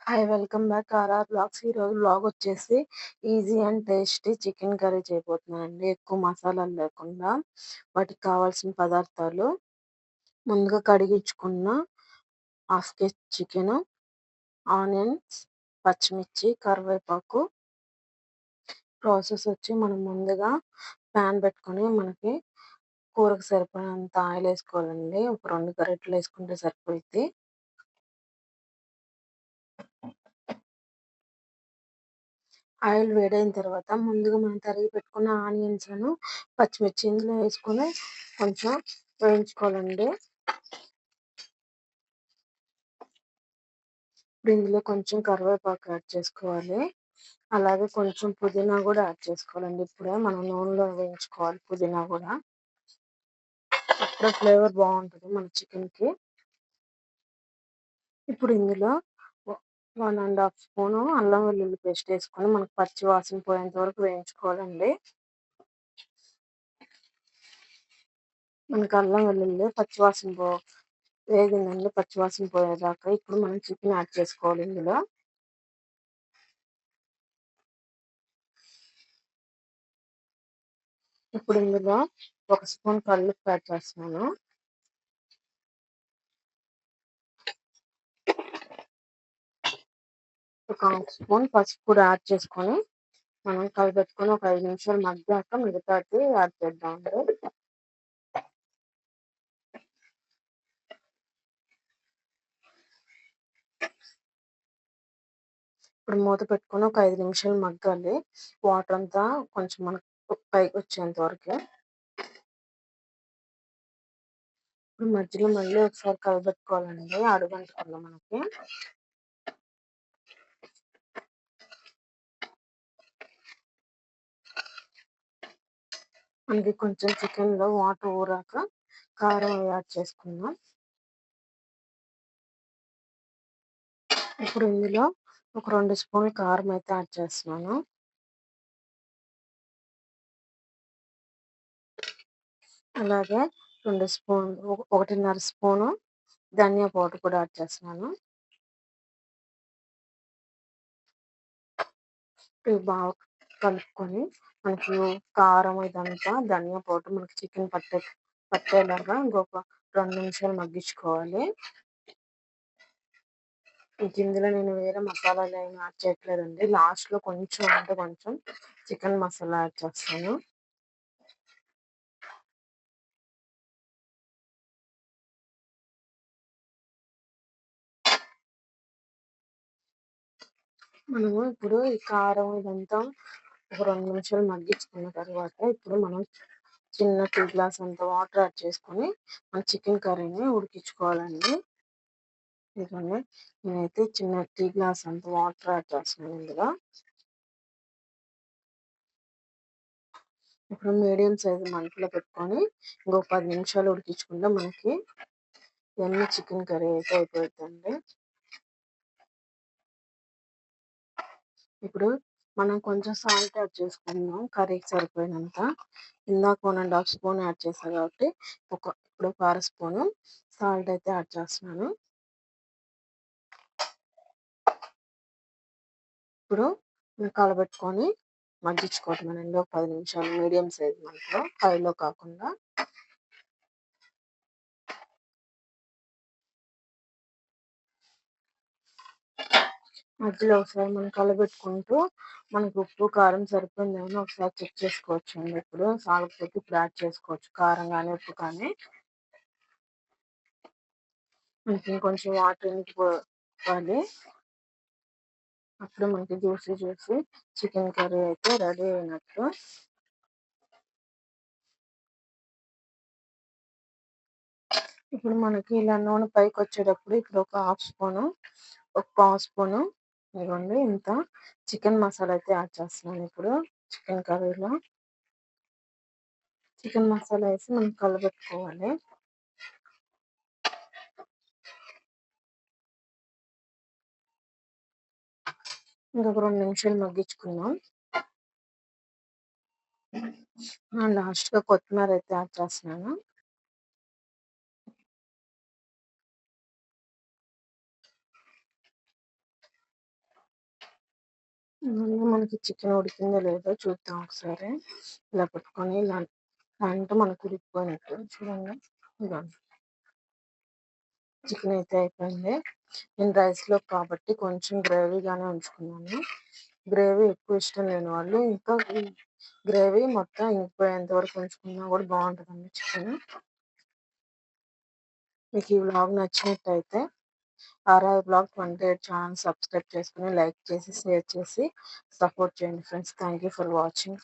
Hi! Welcome back RR vlogs. ఈరోజు vlog వచ్చేసి easy and tasty chicken curry చేయబోతున్నానండి. ఎక్కువ మసాలాలు లేకుండా. వాటికి కావాల్సిన పదార్థాలు ముందుగా కడిగించుకున్న హాఫ్ కేజీ చికెను, ఆనియన్స్, పచ్చిమిర్చి, కరివేపాకు. ప్రాసెస్ వచ్చి మనం ముందుగా ప్యాన్ పెట్టుకొని మనకి కూరకు సరిపడినంత ఆయిల్ వేసుకోవాలండి. ఒక 2 గరిటెలు వేసుకుంటే సరిపోద్ది. ఆయిల్ వేడైన తర్వాత ముందుగా మనం తరిగి పెట్టుకున్న ఆనియన్స్‌ను, పచ్చిమిర్చి ఇందులో వేసుకొని కొంచెం వేయించుకోవాలండి. ఇప్పుడు ఇందులో కొంచెం కరివేపాకు యాడ్ చేసుకోవాలి. అలాగే కొంచెం పుదీనా కూడా యాడ్ చేసుకోవాలండి. ఇప్పుడే మనం నూనెలో వేయించుకోవాలి పుదీనా కూడా. అప్పుడే ఫ్లేవర్ బాగుంటుంది మన చికెన్‌కి. ఇప్పుడు ఇందులో 1 ½ స్పూను అల్లం వెల్లుల్లి పేస్ట్ వేసుకొని మనకు పచ్చి వాసన పోయేంత వరకు వేయించుకోవాలండి. మనకు అల్లం వెల్లుల్లి పచ్చివాసన వేగిందండి, పచ్చివాసన పోయేదాకా. ఇప్పుడు మనం చికెన్ యాడ్ చేసుకోవాలి ఇందులో. ఇప్పుడు ఇందులో 1 స్పూన్ కల్లుప్పు యాడ్ చేస్తున్నాను. ఒక హాఫ్ స్పూన్ పసుపు కూడా యాడ్ చేసుకొని మనం కలిపెట్టుకొని ఒక 5 నిమిషాలు మగ్గాక మిగతాది యాడ్ చేద్దామండి. ఇప్పుడు మూత పెట్టుకొని ఒక 5 నిమిషాలు మగ్గాలి. వాటర్ అంతా కొంచెం మనకు పైకి వచ్చేంత వరకు. ఇప్పుడు మధ్యలో మళ్ళీ ఒకసారి కలబెట్టుకోవాలండి, అడుగంటకుండా మనకి. మనకి కొంచెం చికెన్‌లో వాటర్ ఊరాక కారం యాడ్ చేసుకుందాం. ఇప్పుడు ఇందులో ఒక 2 స్పూన్లు కారం అయితే యాడ్ చేస్తున్నాను. అలాగే 1.5 స్పూను ధనియా పౌడర్ కూడా యాడ్ చేస్తున్నాను. ఇవి బాగా కలుపుకొని మనకి కారం ఇదంతా ధనియా పౌడర్ మనకి చికెన్ పట్టేలాగా ఇంకొక 2 నిమిషాలు మగ్గించుకోవాలి. ఇందులో నేను వేరే మసాలాలు ఏమి యాడ్ చేయట్లేదండి. లాస్ట్‌లో కొంచెం అంటే కొంచెం చికెన్ మసాలా యాడ్ చేస్తాను. మనము ఇప్పుడు ఈ కారం ఇదంతా ఒక 2 నిమిషాలు మగ్గించుకున్న తర్వాత ఇప్పుడు మనం చిన్న టీ గ్లాస్ అంత వాటర్ యాడ్ చేసుకొని మన చికెన్ కర్రీని ఉడికించుకోవాలండి. ఇదిగోండి, నేనైతే చిన్న టీ గ్లాస్ అంత వాటర్ యాడ్ చేస్తున్నాను ఇందులో. ఇప్పుడు మీడియం సైజు మంటలో పెట్టుకొని ఇంకో 10 నిమిషాలు ఉడికించుకుంటే మనకి యమ్మీ చికెన్ కర్రీ అయితే అయిపోతుందండి. ఇప్పుడు మనం కొంచెం సాల్ట్ యాడ్ చేసుకుందాం కర్రీకి సరిపోయినంత. ఇందాక 1 ½ స్పూన్ యాడ్ చేశా కాబట్టి ఇప్పుడు ఒక అర స్పూను సాల్ట్ అయితే యాడ్ చేస్తున్నాను. ఇప్పుడు కలబెట్టుకొని మగ్గించుకోవటమేనండి ఒక 10 నిమిషాలు మీడియం సైజ్ మంటలో, హైలో కాకుండా. మధ్యలో ఒకసారి మనం కలబెట్టుకుంటూ మనకు ఉప్పు, కారం సరిపోయిందేమో ఒకసారి చెక్ చేసుకోవచ్చండి. ఇప్పుడు సాలకపోతే ఇప్పుడు యాడ్ చేసుకోవచ్చు కారం కానీ, ఉప్పు కానీ. మనకి ఇంకొంచెం వాటర్ ఇంకిపోవాలి. అప్పుడు మనకి జ్యూసీ చికెన్ కర్రీ అయితే రెడీ అయినట్టు. ఇప్పుడు మనకి ఇలా నూనె పైకి వచ్చేటప్పుడు ఇక్కడ ఒక హాఫ్ స్పూను, ఒక పావు స్పూను ఇదిగోండి ఇంత చికెన్ మసాలా అయితే యాడ్ చేస్తున్నాను. ఇప్పుడు చికెన్ కర్రీలో చికెన్ మసాలా వేసి మనం కలబెట్టుకోవాలి. ఇంకొక 2 నిమిషాలు మగ్గించుకుందాం. లాస్ట్‌గా కొత్తిమీర అయితే యాడ్ చేస్తున్నాను. మనకి చికెన్ ఉడికిందో లేదో చూద్దాం ఒకసారి. ఇలా పెట్టుకొని ఇలా అంటే మనకు ఉడికిపోయినట్టు చూడండి. ఇదిగోండి చికెన్ అయితే అయిపోయింది. నేను రైస్‌లో కాబట్టి కొంచెం గ్రేవీగానే ఉంచుకున్నాను. గ్రేవీ ఎక్కువ ఇష్టం లేని వాళ్ళు ఇంకా గ్రేవీ మొత్తం ఇంకిపోయేంత వరకు ఉంచుకున్నా కూడా బాగుంటుందండి చికెన్. మీకు ఈ వ్లాగ్ నచ్చినట్టయితే ఆర్ఆర్ బ్లాగ్ 28 ఛానల్ సబ్స్క్రైబ్ చేసుకొని, లైక్ చేసి, షేర్ చేసి సపోర్ట్ చేయండి friends. Thank you for watching.